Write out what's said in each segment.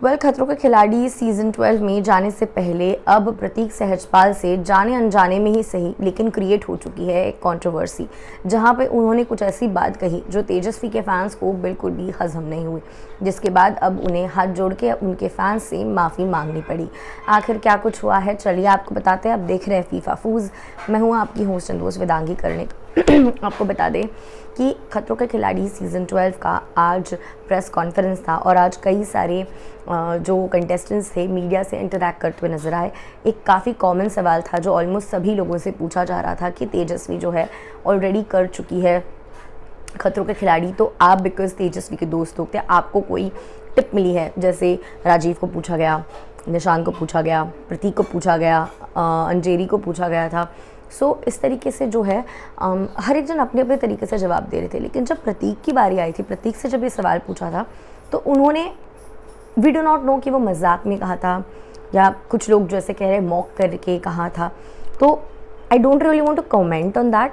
खतरों के खिलाड़ी सीज़न 12 में जाने से पहले अब प्रतीक सहजपाल से जाने अनजाने में ही सही लेकिन क्रिएट हो चुकी है एक कंट्रोवर्सी, जहां पे उन्होंने कुछ ऐसी बात कही जो तेजस्वी के फैंस को बिल्कुल भी हजम नहीं हुई, जिसके बाद अब उन्हें हाथ जोड़ के उनके फैंस से माफ़ी मांगनी पड़ी। आखिर क्या कुछ हुआ है, चलिए आपको बताते हैं। आप देख रहे हैं फीफा फूज, मैं हूँ आपकी होस्ट एंड दोस्त वेदांगी कर्णिक। आपको बता दें कि खतरों के खिलाड़ी सीज़न 12 का आज प्रेस कॉन्फ्रेंस था और आज कई सारे जो कंटेस्टेंट्स थे मीडिया से इंटरैक्ट करते हुए नज़र आए। एक काफ़ी कॉमन सवाल था जो ऑलमोस्ट सभी लोगों से पूछा जा रहा था कि तेजस्वी जो है ऑलरेडी कर चुकी है खतरों के खिलाड़ी, तो आप बिकॉज तेजस्वी के दोस्त लोग थे, आपको कोई टिप मिली है? जैसे राजीव को पूछा गया, निशान को पूछा गया, प्रतीक को पूछा गया, अंजेरी को पूछा गया था। सो इस तरीके से जो है हर एक जन अपने अपने तरीके से जवाब दे रहे थे। लेकिन जब प्रतीक की बारी आई थी, प्रतीक से जब ये सवाल पूछा था, तो उन्होंने वी डू नॉट नो कि वो मजाक में कहा था या कुछ लोग जैसे कह रहे हैं मॉक करके कहा था। तो I don't really want to comment on that,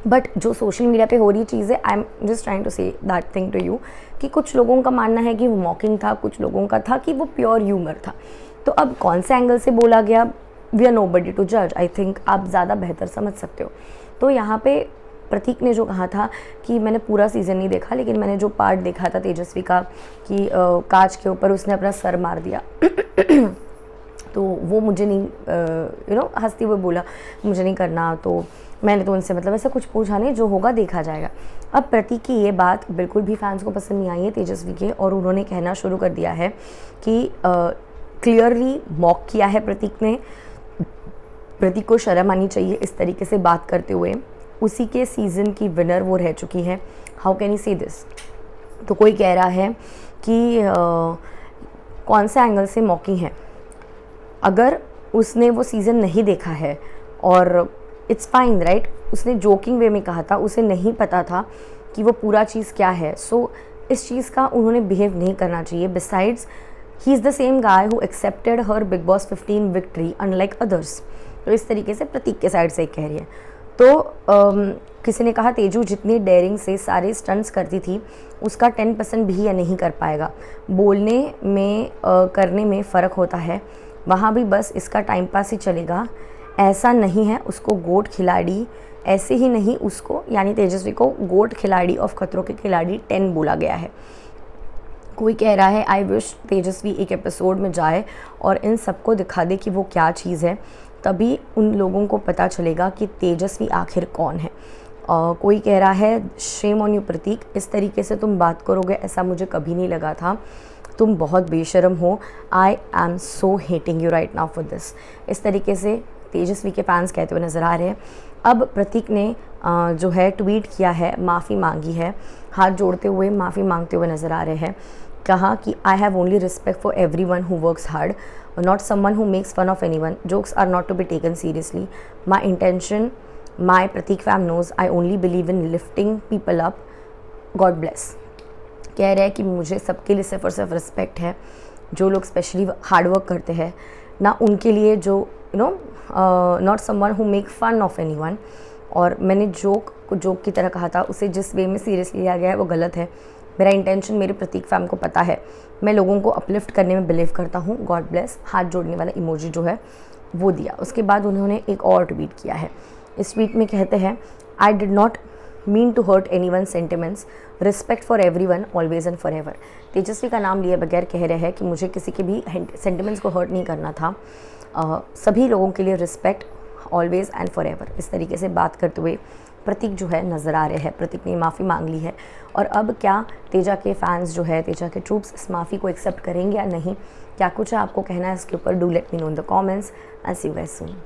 but जो सोशल मीडिया पे हो रही चीज़ें, I am just trying to say that thing to you कि कुछ लोगों का मानना है कि वो मॉकिंग था, कुछ लोगों का था कि वो प्योर ह्यूमर था। तो अब कौन से एंगल से बोला गया, वी आर नोबडी टू जज। आई थिंक आप ज़्यादा बेहतर समझ सकते हो। तो यहाँ पे प्रतीक ने जो कहा था कि मैंने पूरा सीज़न नहीं देखा, लेकिन मैंने जो पार्ट देखा था तेजस्वी का कि कांच के ऊपर उसने अपना सर मार दिया तो वो मुझे नहीं हंसते हुए बोला मुझे नहीं करना। तो मैंने तो उनसे मतलब ऐसा कुछ पूछा नहीं, जो होगा देखा जाएगा। अब प्रतीक की ये बात बिल्कुल भी फैंस को पसंद नहीं आई है तेजस्वी के, और उन्होंने कहना शुरू कर दिया है कि क्लियरली मॉक किया है प्रतीक ने। प्रतीक को शर्म आनी चाहिए इस तरीके से बात करते हुए। उसी के सीज़न की विनर वो रह चुकी है। हाउ कैन यू से दिस? तो कोई कह रहा है कि कौन से एंगल से मॉकिंग है। अगर उसने वो सीज़न नहीं देखा है और इट्स फाइन राइट, उसने जोकिंग वे में कहा था, उसे नहीं पता था कि वो पूरा चीज़ क्या है। सो इस चीज़ का उन्होंने बिहेव नहीं करना चाहिए। Besides he is the same guy who accepted her big boss 15 victory unlike others. तो इस तरीके से प्रतीक के साइड से कह रही है। तो किसी ने कहा तेजू जितनी डेयरिंग से सारे स्टंट्स करती थी उसका 10% भी या नहीं कर पाएगा। बोलने में करने में फ़र्क होता है, वहाँ भी बस इसका टाइम पास ही चलेगा। ऐसा नहीं है उसको गोट खिलाड़ी, ऐसे ही नहीं उसको यानी तेजस्वी को गोट खिलाड़ी ऑफ खतरों के खिलाड़ी 10 बोला गया है। कोई कह रहा है आई विश तेजस्वी एक एपिसोड में जाए और इन सबको दिखा दे कि वो क्या चीज़ है, तभी उन लोगों को पता चलेगा कि तेजस्वी आखिर कौन है। कोई कह रहा है शेम ऑन यू प्रतीक, इस तरीके से तुम बात करोगे ऐसा मुझे कभी नहीं लगा था, तुम बहुत बेशर्म हो। I am so hating you right now for this. इस तरीके से तेजस्वी के फैंस कहते हुए नज़र आ रहे हैं। अब प्रतीक ने जो है ट्वीट किया है, माफ़ी मांगी है, हाथ जोड़ते हुए माफ़ी मांगते हुए नज़र आ रहे हैं। कहा कि I have only respect for every one who works hard, not someone who makes fun of anyone. Jokes are not to be taken seriously. My intention, my Pratik fam knows I only believe in lifting people up. God bless. कह रहे हैं कि मुझे सबके लिए सिर्फ और सिर्फ रिस्पेक्ट है, जो लोग स्पेशली हार्ड वर्क करते हैं ना, उनके लिए जो not someone who make fun of anyone. और मैंने जोक को जोक की तरह कहा था, उसे जिस वे में सीरियसली लिया गया है वो गलत है। मेरा इंटेंशन मेरे प्रतीक फैम को पता है, मैं लोगों को अपलिफ्ट करने में बिलीव करता हूँ। गॉड ब्लेस, हाथ जोड़ने वाला इमोजी जो है वो दिया। उसके बाद उन्होंने एक और ट्वीट किया है। इस ट्वीट में कहते हैं I did not mean to hurt anyone sentiments, respect for everyone always and forever. Tejashwi का नाम लिए बगैर कह रहे हैं कि मुझे किसी के भी सेंटिमेंट्स को हर्ट नहीं करना था, सभी लोगों के लिए respect always and for ever. इस तरीके से बात करते हुए प्रतीक जो है नज़र आ रहे हैं। प्रतीक ने माफ़ी मांग ली है और अब क्या तेजा के फैंस जो है, तेजा के ट्रूप्स इस माफ़ी को एक्सेप्ट करेंगे या नहीं, क्या कुछ है आपको कहना है इसके ऊपर? Do let me know in the comments and see you guys soon.